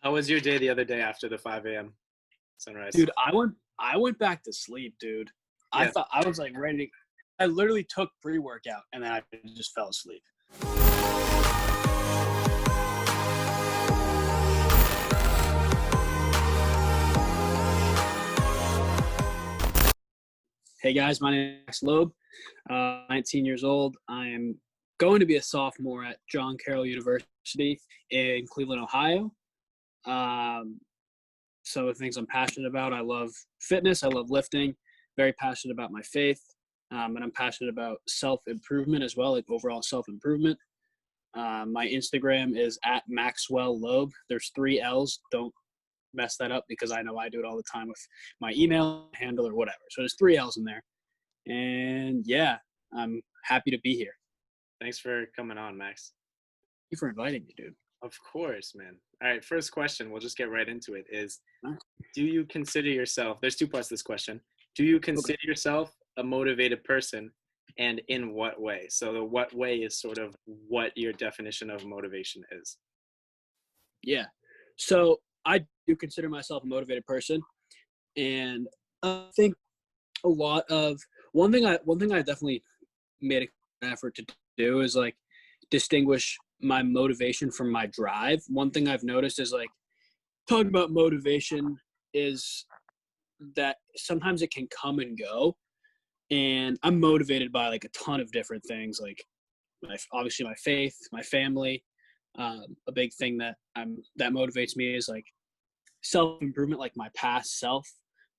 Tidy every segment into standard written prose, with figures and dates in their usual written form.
How was your day the other day after the 5 a.m. sunrise? Dude, I went back to sleep, dude. I Yeah. thought I was like ready to, I literally took pre-workout and then I just fell asleep. Hey guys, my name is Max Loeb, 19 years old. I am going to be a sophomore at John Carroll University in Cleveland, Ohio. Some of the things I'm passionate about, I love fitness, I love lifting, very passionate about my faith, and I'm passionate about self-improvement as well, like overall self-improvement. My Instagram is at Maxwell Loeb. There's 3 L's. Don't mess that up because I know I do it all the time with my email handle or whatever. So there's 3 L's in there. And yeah, I'm happy to be here. Thanks for coming on, Max. Thank you for inviting me, dude. Of course, man. All right, first question, we'll just get right into it, is Alright. do you consider yourself, there's 2 parts to this question. Do you consider yourself a motivated person, and in what way? So the what way is sort of what your definition of motivation is. Yeah. So I do consider myself a motivated person. And I think a lot of one thing I definitely made an effort to do is like distinguish my motivation from my drive. One thing I've noticed is like talking about motivation is that sometimes it can come and go. And I'm motivated by like a ton of different things, like obviously my faith, my family. A big thing that motivates me is like self-improvement, like my past self,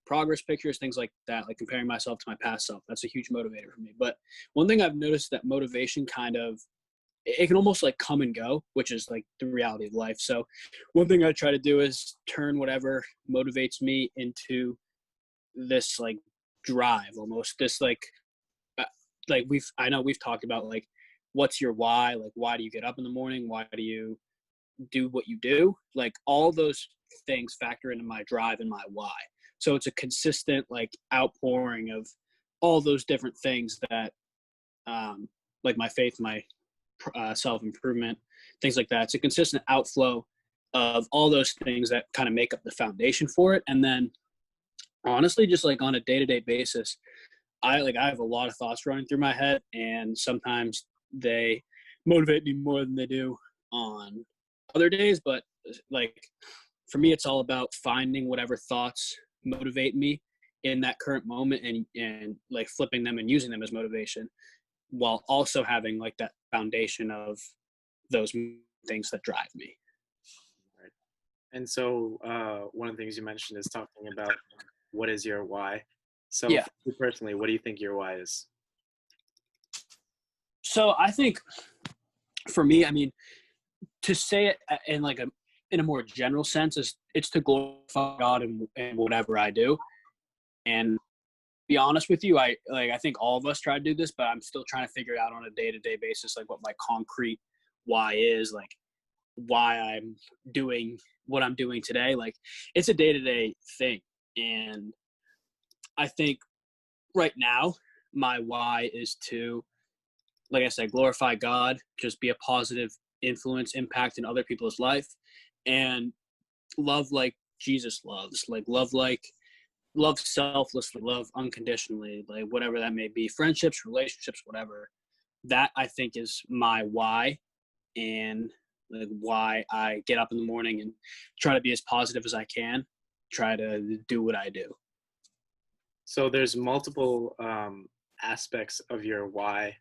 progress pictures, things like that, like comparing myself to my past self. That's a huge motivator for me. But one thing I've noticed that motivation kind of, it can almost like come and go, which is like the reality of life. So one thing I try to do is turn whatever motivates me into this like drive, almost this like I know we've talked about like, what's your why? Like, why do you get up in the morning? Why do you do what you do? Like all those things factor into my drive and my why. So it's a consistent like outpouring of all those different things that like my faith, my self-improvement, things like that. It's a consistent outflow of all those things that kind of make up the foundation for it. And then honestly, just like on a day-to-day basis, I have a lot of thoughts running through my head, and sometimes they motivate me more than they do on other days. But like for me, it's all about finding whatever thoughts motivate me in that current moment and like flipping them and using them as motivation, while also having like that foundation of those things that drive me. Right. And so one of the things you mentioned is talking about what is your why. So Yeah. for you personally, what do you think your why is? So I think for me, I mean, to say it in like in a more general sense is it's to glorify God in whatever I do. And be honest with you, I think all of us try to do this, but I'm still trying to figure it out on a day-to-day basis, like what my concrete why is, like why I'm doing what I'm doing today. Like it's a day-to-day thing. And I think right now my why is to, like I said, glorify God, just be a positive influence, impact in other people's life, and love like Jesus loves, like love selflessly, love unconditionally, like whatever that may be, friendships, relationships, whatever. That I think is my why, and like why I get up in the morning and try to be as positive as I can, try to do what I do. So there's multiple aspects of your why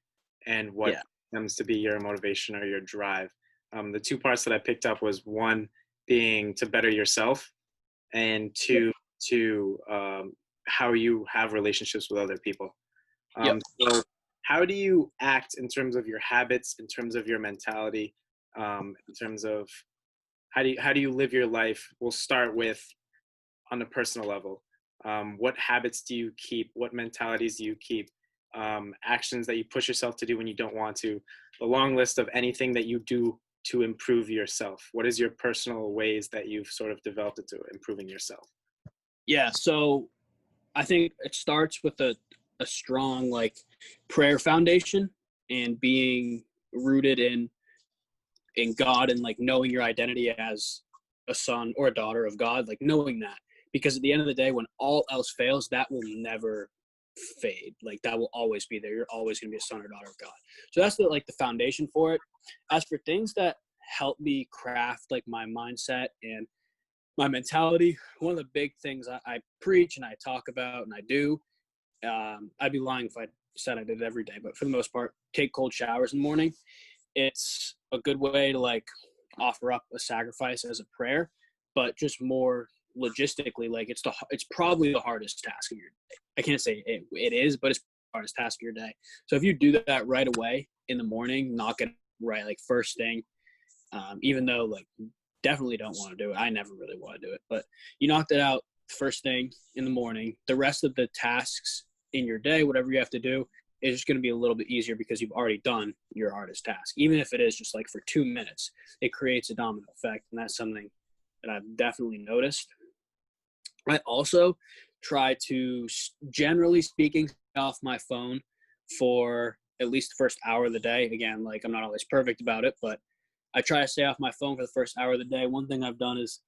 and what comes to be your motivation or your drive. The 2 parts that I picked up was 1 being to better yourself, and 2 to how you have relationships with other people. So how do you act in terms of your habits, in terms of your mentality, in terms of how do you live your life? We'll start with on a personal level. What habits do you keep? What mentalities do you keep? Actions that you push yourself to do when you don't want to? The long list of anything that you do to improve yourself. What is your personal ways that you've sort of developed into improving yourself? Yeah, so I think it starts with a strong like prayer foundation and being rooted in God and like knowing your identity as a son or a daughter of God, like knowing that, because at the end of the day, when all else fails, that will never fade. Like that will always be there. You're always going to be a son or daughter of God. So that's the foundation for it. As for things that help me craft like my mindset and my mentality, one of the big things I preach and I talk about and I do, I'd be lying if I said I did it every day, but for the most part, take cold showers in the morning. It's a good way to like offer up a sacrifice as a prayer, but just more logistically, like it's probably the hardest task of your day. I can't say it is, but it's the hardest task of your day. So if you do that right away in the morning, knock it right like first thing, even though like definitely don't want to do it. I never really want to do it, but you knocked it out first thing in the morning. The rest of the tasks in your day, whatever you have to do, is just going to be a little bit easier because you've already done your hardest task. Even if it is just like for 2 minutes, it creates a domino effect. And that's something that I've definitely noticed. I also try to, generally speaking, off my phone for at least the first hour of the day. Again, like I'm not always perfect about it, but I try to stay off my phone for the first hour of the day. One thing I've done is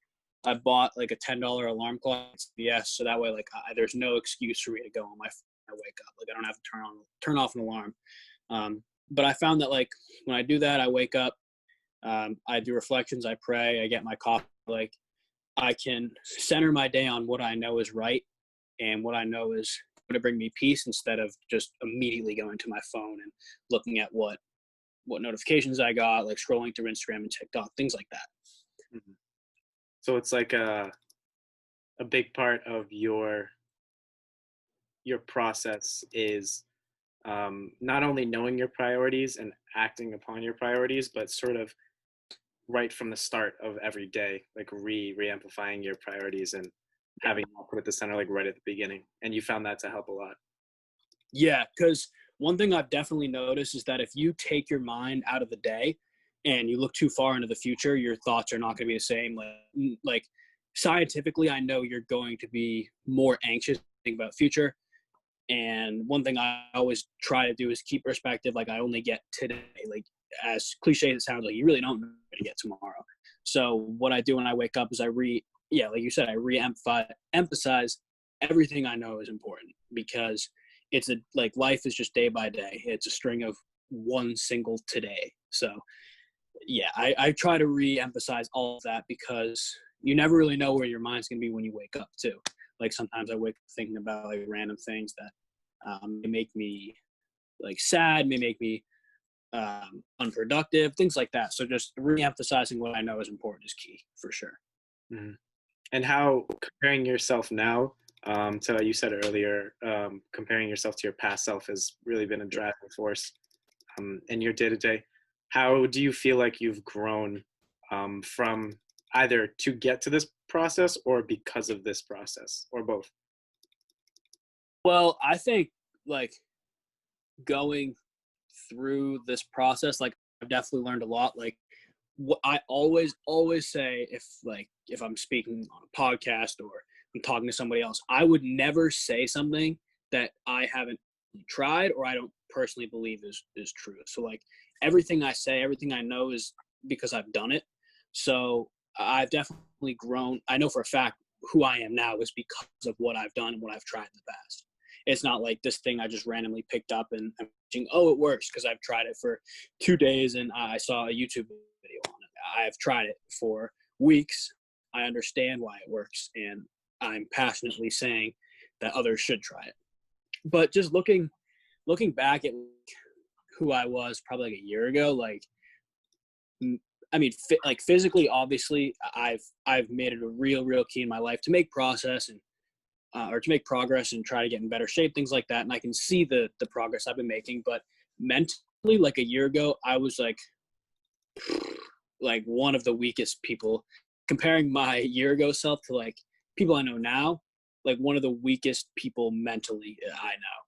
I bought like a $10 alarm clock at CVS, so that way like there's no excuse for me to go on my phone when I wake up. Like I don't have to turn off an alarm. But I found that like when I do that, I wake up, I do reflections, I pray, I get my coffee. Like I can center my day on what I know is right and what I know is going to bring me peace instead of just immediately going to my phone and looking at what notifications I got, like scrolling through Instagram and TikTok, things like that. Mm-hmm. So it's like a big part of your process is not only knowing your priorities and acting upon your priorities, but sort of right from the start of every day, like re-amplifying your priorities and having them put at the center, like right at the beginning. And you found that to help a lot. Yeah, because one thing I've definitely noticed is that if you take your mind out of the day and you look too far into the future, your thoughts are not going to be the same. Like scientifically, I know you're going to be more anxious thinking about future. And one thing I always try to do is keep perspective. Like I only get today. Like as cliche as it sounds, like you really don't know what to get tomorrow. So what I do when I wake up is like you said, I re-emphasize everything I know is important, because it's like life is just day by day. It's a string of one single today. So yeah, I try to re-emphasize all of that, because you never really know where your mind's going to be when you wake up too. Like sometimes I wake up thinking about like random things that may make me like sad, may make me unproductive, things like that. So just re-emphasizing what I know is important is key for sure. Mm-hmm. And how comparing yourself now to, you said earlier, comparing yourself to your past self has really been a driving force in your day-to-day. How do you feel like you've grown from either to get to this process or because of this process, or both? Well, I think like going through this process, like I've definitely learned a lot. Like what I always say, if I'm speaking on a podcast or I'm talking to somebody else, I would never say something that I haven't tried or I don't personally believe is true. So like everything I say, everything I know is because I've done it. So I've definitely grown. I know for a fact who I am now is because of what I've done and what I've tried in the past. It's not like this thing I just randomly picked up and I'm thinking, oh, it works, because I've tried it for 2 days and I saw a YouTube video on it. I've tried it for weeks. I understand why it works, and I'm passionately saying that others should try it. But just looking back at who I was probably like a year ago, like, I mean, like physically, obviously, I've made it a real key in my life to make progress and try to get in better shape, things like that. And I can see the progress I've been making. But mentally, like a year ago, I was like one of the weakest people. Comparing my year ago self to like people I know now, like one of the weakest people mentally I know.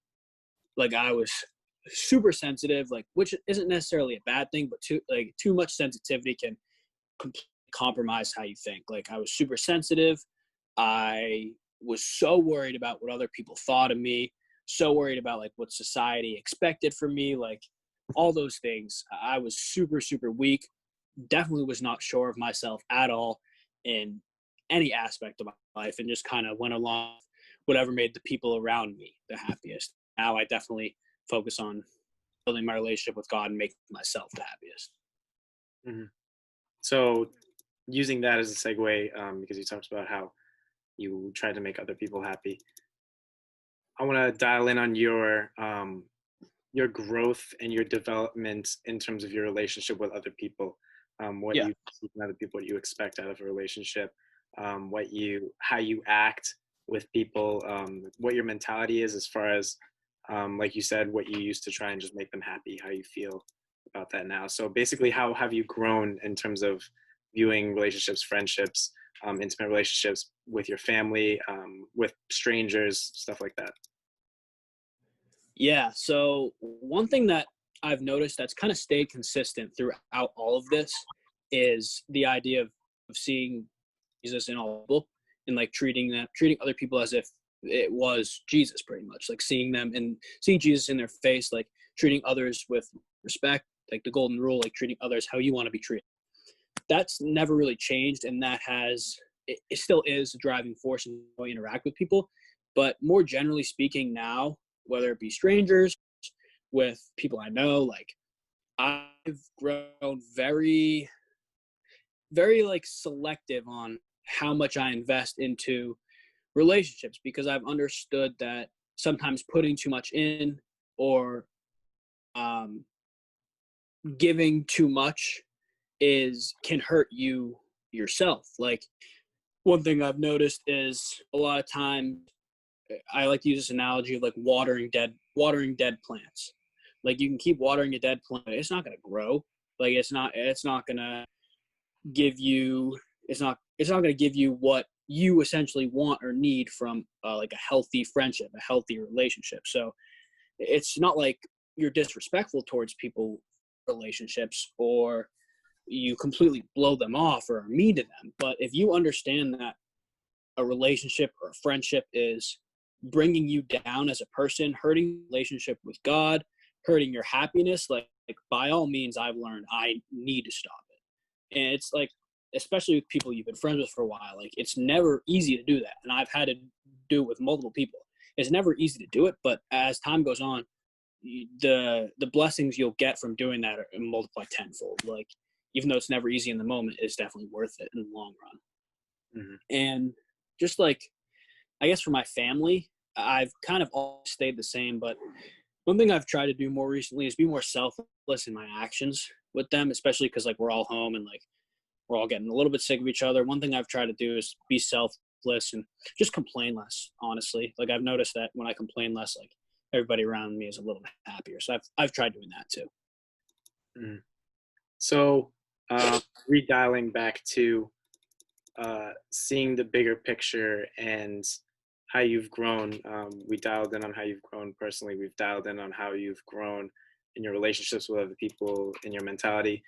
Like I was super sensitive, like, which isn't necessarily a bad thing, but too much sensitivity can compromise how you think. Like I was super sensitive. I was so worried about what other people thought of me, so worried about like what society expected from me, like all those things. I was super weak, definitely was not sure of myself at all. in any aspect of my life and just kind of went along with whatever made the people around me the happiest. Now I definitely focus on building my relationship with God and making myself the happiest. Hmm. So using that as a segue, because you talked about how you try to make other people happy, I want to dial in on your growth and your development in terms of your relationship with other people. What Yeah. you see from other people, what you expect out of a relationship, how you act with people, what your mentality is as far as, like you said, what you used to try and just make them happy, how you feel about that now. So basically, how have you grown in terms of viewing relationships, friendships, intimate relationships with your family, with strangers, stuff like that? Yeah. So one thing that I've noticed that's kind of stayed consistent throughout all of this is the idea of seeing Jesus in all people and like treating other people as if it was Jesus, pretty much like seeing them and seeing Jesus in their face, like treating others with respect, like the golden rule, like treating others how you want to be treated. That's never really changed, and it still is a driving force in how I interact with people. But more generally speaking now, whether it be strangers, with people I know, like I've grown very, very like selective on how much I invest into relationships because I've understood that sometimes putting too much in or um, giving too much is can hurt you yourself. Like one thing I've noticed is a lot of time I like to use this analogy of like watering dead plants. Like you can keep watering a dead plant, it's not going to grow. Like it's not going to give you it's not going to give you what you essentially want or need from like a healthy friendship, a healthy relationship. So it's not like you're disrespectful towards people relationships or you completely blow them off or are mean to them. But if you understand that a relationship or a friendship is bringing you down as a person, hurting relationship with God, hurting your happiness, like by all means, I've learned I need to stop it. And it's like, especially with people you've been friends with for a while, like it's never easy to do that. And I've had to do it with multiple people. It's never easy to do it, but as time goes on, the blessings you'll get from doing that are multiply tenfold. Like even though it's never easy in the moment, it's definitely worth it in the long run. Hmm. And just like I guess for my family, I've kind of always stayed the same. But one thing I've tried to do more recently is be more selfless in my actions with them, especially because like we're all home and like we're all getting a little bit sick of each other. One thing I've tried to do is be selfless and just complain less. Honestly, like I've noticed that when I complain less, like everybody around me is a little bit happier. So I've tried doing that too. Mm. So, redialing back to seeing the bigger picture and how you've grown. We dialed in on how you've grown personally. We've dialed in on how you've grown in your relationships with other people, in your mentality.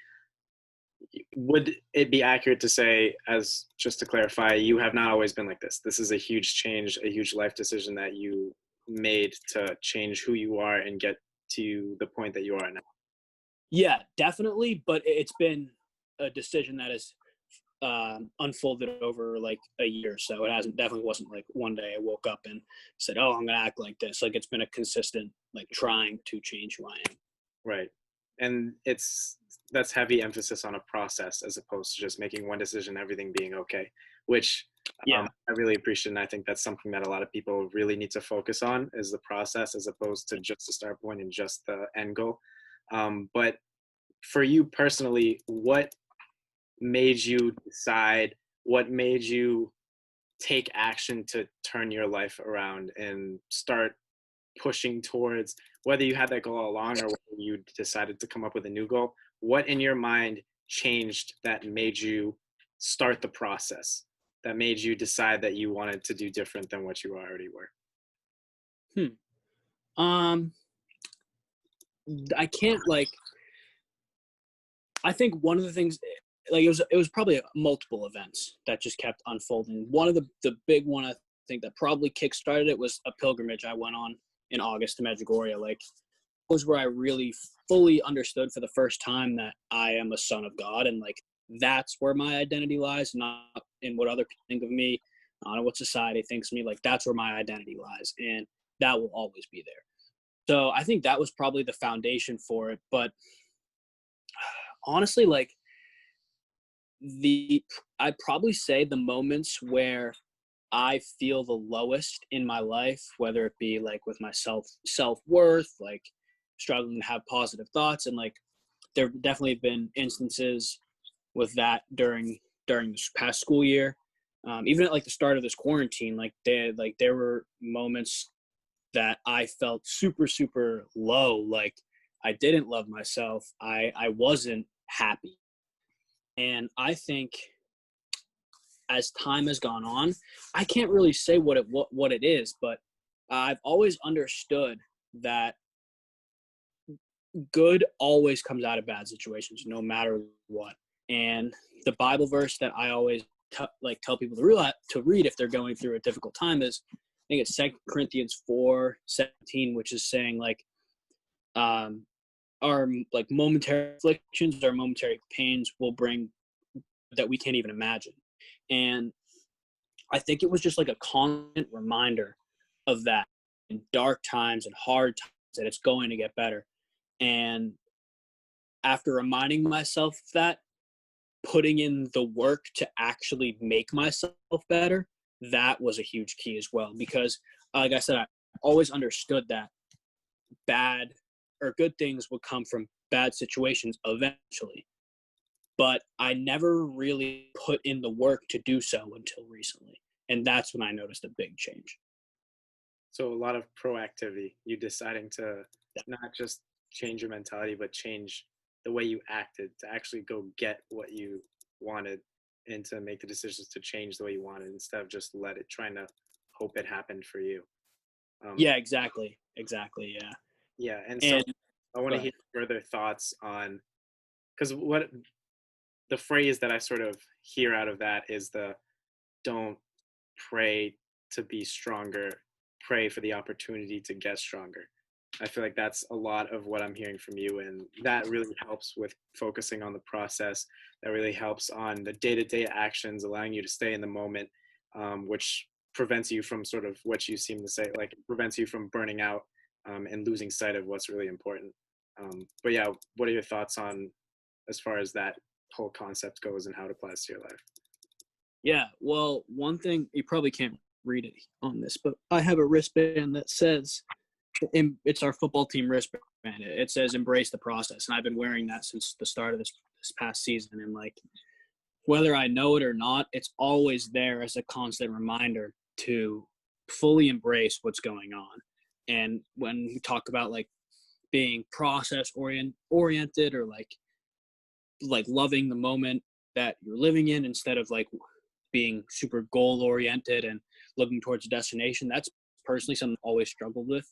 Would it be accurate to say, as just to clarify, you have not always been like this? This is a huge change, a huge life decision that you made to change who you are and get to the point that you are now. Yeah, definitely. But it's been a decision that has unfolded over like a year. So it hasn't definitely wasn't like one day I woke up and said, "Oh, I'm gonna act like this." Like it's been a consistent like trying to change who I am. Right. And that's heavy emphasis on a process as opposed to just making one decision, everything being okay, which Yeah, I really appreciate. And I think that's something that a lot of people really need to focus on is the process as opposed to just the start point and just the end goal. But for you personally, what made you decide, what made you take action to turn your life around and start pushing towards, whether you had that goal all along or whether you decided to come up with a new goal? What in your mind changed that made you start the process, that made you decide that you wanted to do different than what you already were? hmm. um I can't like I think one of the things like it was probably multiple events that just kept unfolding. One of the big one I think that probably kickstarted it was a pilgrimage I went on in August to Medjugorje. Like was where I really fully understood for the first time that I am a son of God, and like that's where my identity lies, not in what other people think of me, on what society thinks of me. Like that's where my identity lies, and that will always be there. So I think that was probably the foundation for it. But honestly, like I'd probably say the moments where I feel the lowest in my life, whether it be like with my self-worth, like struggling to have positive thoughts, and like there definitely have been instances with that during this past school year. Even at like the start of this quarantine, there were moments that I felt super, super low. Like I didn't love myself. I wasn't happy. And I think as time has gone on, I can't really say what it is, but I've always understood that good always comes out of bad situations, no matter what. And the Bible verse that I always tell people to read if they're going through a difficult time is, I think it's 2 Corinthians 4:17, which is saying like, our like momentary afflictions, our momentary pains will bring that we can't even imagine. And I think it was just like a constant reminder of that in dark times and hard times that it's going to get better. And after reminding myself of that, putting in the work to actually make myself better, that was a huge key as well. Because like I said, I always understood that bad or good things would come from bad situations eventually. But I never really put in the work to do so until recently. And that's when I noticed a big change. So a lot of proactivity, you deciding to not just change your mentality, but change the way you acted to actually go get what you wanted and to make the decisions to change the way you wanted instead of just trying to hope it happened for you. Yeah, exactly. Yeah. Yeah. And so I want to hear further thoughts on, because what the phrase that I sort of hear out of that is don't pray to be stronger, pray for the opportunity to get stronger. I feel like that's a lot of what I'm hearing from you, and that really helps with focusing on the process. That really helps on the day-to-day actions, allowing you to stay in the moment, which prevents you from sort of what you seem to say, like it prevents you from burning out and losing sight of what's really important. But yeah, what are your thoughts on as far as that whole concept goes and how it applies to your life? Yeah, well, one thing, you probably can't read it on this, but I have a wristband that says, it's our football team wristband. It says embrace the process. And I've been wearing that since the start of this past season. And like, whether I know it or not, it's always there as a constant reminder to fully embrace what's going on. And when we talk about like being process oriented or like loving the moment that you're living in instead of like being super goal oriented and looking towards a destination, that's personally something I've always struggled with.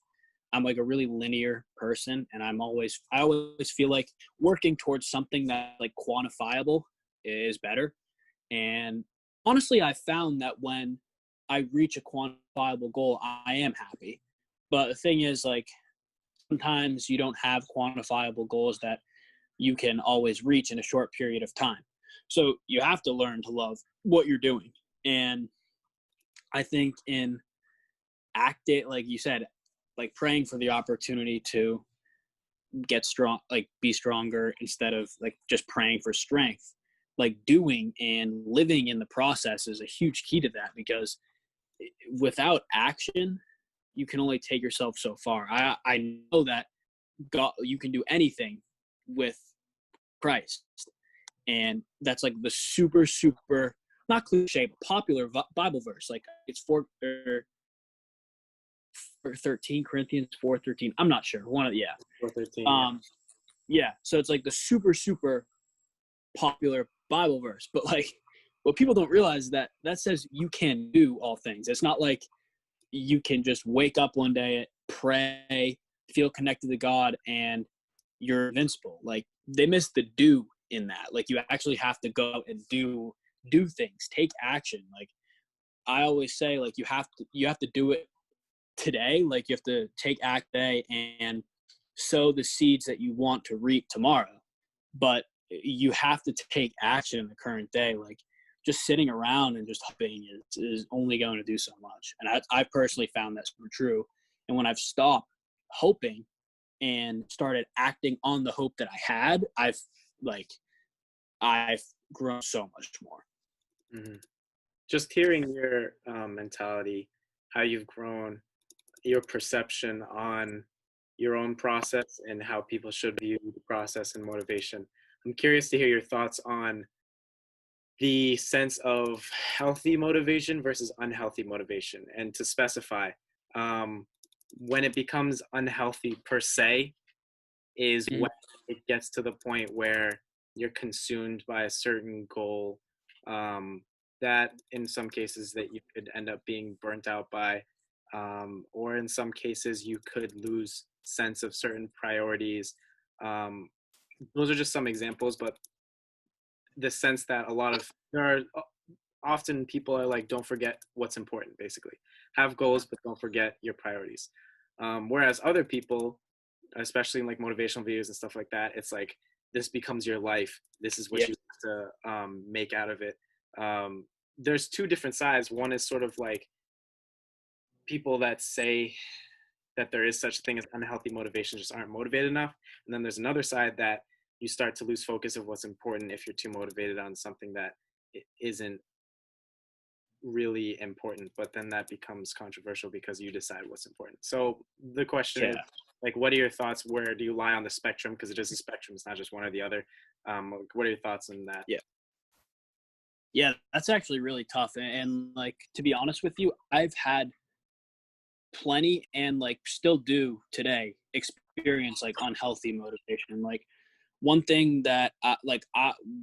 I'm like a really linear person, and I always feel like working towards something that like quantifiable is better. And honestly, I found that when I reach a quantifiable goal, I am happy. But the thing is, like, sometimes you don't have quantifiable goals that you can always reach in a short period of time. So you have to learn to love what you're doing. And I think in acting, like you said, like praying for the opportunity to get strong, like be stronger instead of like just praying for strength, like doing and living in the process is a huge key to that, because without action, you can only take yourself so far. I know that God, you can do anything with Christ. And that's like the super, super, not cliche, but popular Bible verse. Like it's 13 Corinthians 4:13. I'm not sure. 4:13. Yeah. So it's like the super, super popular Bible verse. But like what people don't realize is that says you can do all things. It's not like you can just wake up one day, pray, feel connected to God, and you're invincible. Like they miss the do in that. Like you actually have to go out and do things, take action. Like I always say, like you have to do it today. Like you have to take act today and sow the seeds that you want to reap tomorrow. But you have to take action in the current day. Like just sitting around and just hoping is only going to do so much. And I personally found that super true. And when I've stopped hoping and started acting on the hope that I had, I've grown so much more. Mm-hmm. Just hearing your mentality, how you've grown, your perception on your own process and how people should view the process and motivation. I'm curious to hear your thoughts on the sense of healthy motivation versus unhealthy motivation. And to specify, when it becomes unhealthy per se is when it gets to the point where you're consumed by a certain goal, that in some cases that you could end up being burnt out by, or in some cases you could lose sense of certain priorities. Those are just some examples, but the sense that there are often people are like, don't forget what's important, basically. Have goals, but don't forget your priorities. Whereas other people, especially in like motivational videos and stuff like that, it's like, this becomes your life. This is what you have to make out of it. There's two different sides. One is sort of like people that say that there is such a thing as unhealthy motivation, just aren't motivated enough. And then there's another side that you start to lose focus of what's important if you're too motivated on something that isn't really important, but then that becomes controversial because you decide what's important. So the question is, like, what are your thoughts? Where do you lie on the spectrum? Because it is a spectrum. It's not just one or the other. What are your thoughts on that? Yeah, that's actually really tough. And like, to be honest with you, I've had plenty and like still do today experience like unhealthy motivation. Like one thing that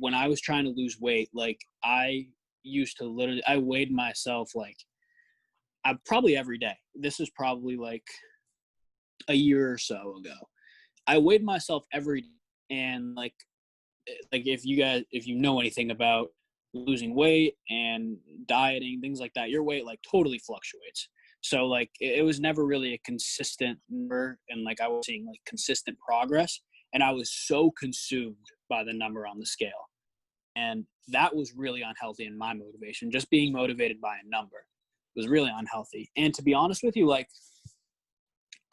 when I was trying to lose weight, like I used to I weighed myself like probably every day. This is probably like a year or so ago. I weighed myself every day, and like if you know anything about losing weight and dieting, things like that, your weight like totally fluctuates. So like it was never really a consistent number, and like I was seeing like consistent progress, and I was so consumed by the number on the scale. And that was really unhealthy in my motivation. Just being motivated by a number was really unhealthy. And to be honest with you, like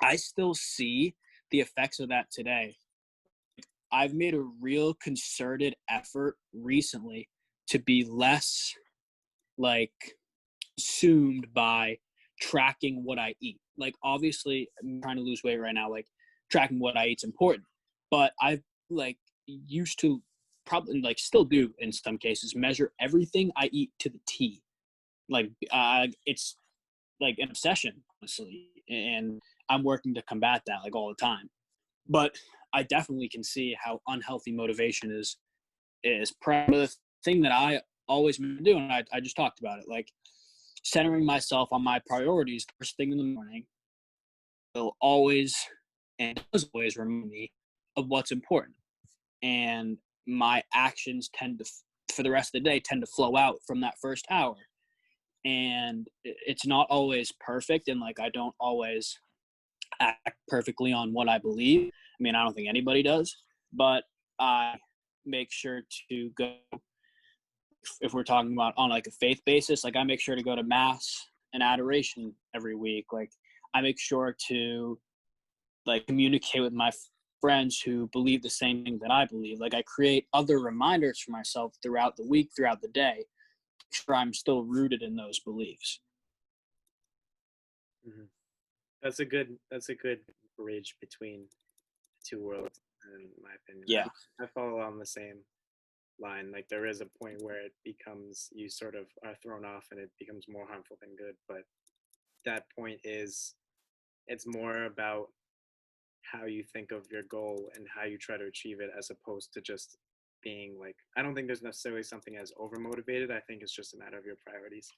I still see the effects of that today. I've made a real concerted effort recently to be less like consumed by tracking what I eat. Like obviously I'm trying to lose weight right now, like tracking what I eat is important. But I've like used to probably like still do in some cases measure everything I eat to the T. Like it's like an obsession, honestly. And I'm working to combat that like all the time. But I definitely can see how unhealthy motivation is the thing that I always do, and I just talked about it. Like centering myself on my priorities first thing in the morning will always and does always remind me of what's important. And my actions tend to, for the rest of the day, tend to flow out from that first hour. And it's not always perfect, and like I don't always act perfectly on what I believe. I mean, I don't think anybody does, but I make sure to go, if we're talking about on like a faith basis, like I make sure to go to mass and adoration every week. Like I make sure to like communicate with my friends who believe the same thing that I believe. Like I create other reminders for myself throughout the week, throughout the day, make sure I'm still rooted in those beliefs. Mm-hmm. That's a good bridge between two worlds, in my opinion. Yeah. I follow on the same line. Like there is a point where it becomes, you sort of are thrown off and it becomes more harmful than good. But that point is, it's more about how you think of your goal and how you try to achieve it, as opposed to just being like, I don't think there's necessarily something as over motivated. I think it's just a matter of your priorities,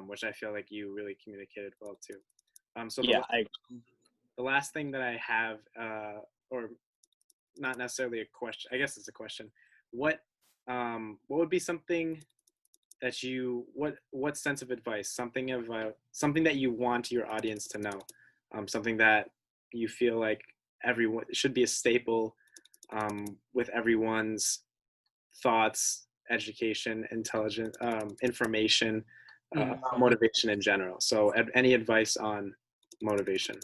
which I feel like you really communicated well too. So the last thing that I have, or not necessarily a question, I guess it's a question. What would be something that what sense of advice, something that you want your audience to know, something that you feel like everyone should be a staple with everyone's thoughts education, intelligent information, Mhm. motivation in general. So, any advice on motivation?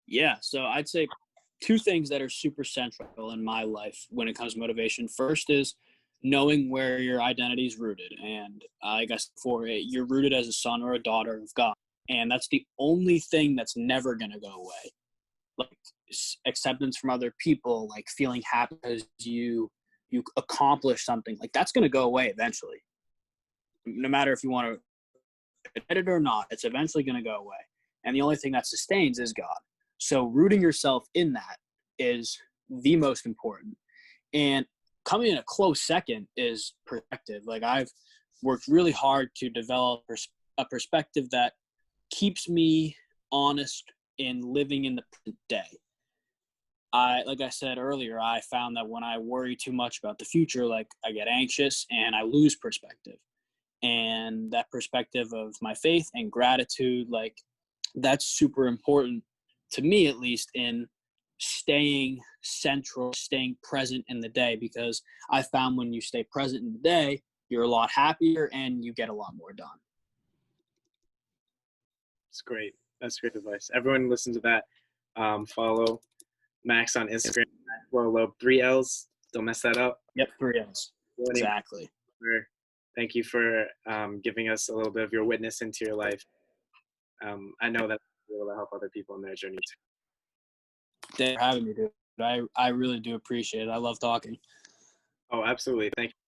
Yeah, so I'd say two things that are super central in my life when it comes to motivation. First is knowing where your identity is rooted, and I guess for it, you're rooted as a son or a daughter of God, and that's the only thing that's never gonna go away. Like acceptance from other people, like feeling happy because you accomplish something, like that's gonna go away eventually. No matter if you want to admit it or not, it's eventually gonna go away. And the only thing that sustains is God. So rooting yourself in that is the most important. And coming in a close second is perspective. Like I've worked really hard to develop a perspective that keeps me honest in living in the present day. Like I said earlier, I found that when I worry too much about the future, like I get anxious and I lose perspective. And that perspective of my faith and gratitude, like that's super important to me, at least in staying central, staying present in the day, because I found when you stay present in the day, you're a lot happier and you get a lot more done. It's great. That's great advice. Everyone listen to that. Follow Max on Instagram. Well, 3 L's. Don't mess that up. Yep, 3 L's. Exactly. Thank you for giving us a little bit of your witness into your life. I know that will help other people in their journey too. Thanks for having me, dude. I really do appreciate it. I love talking. Oh, absolutely. Thank you.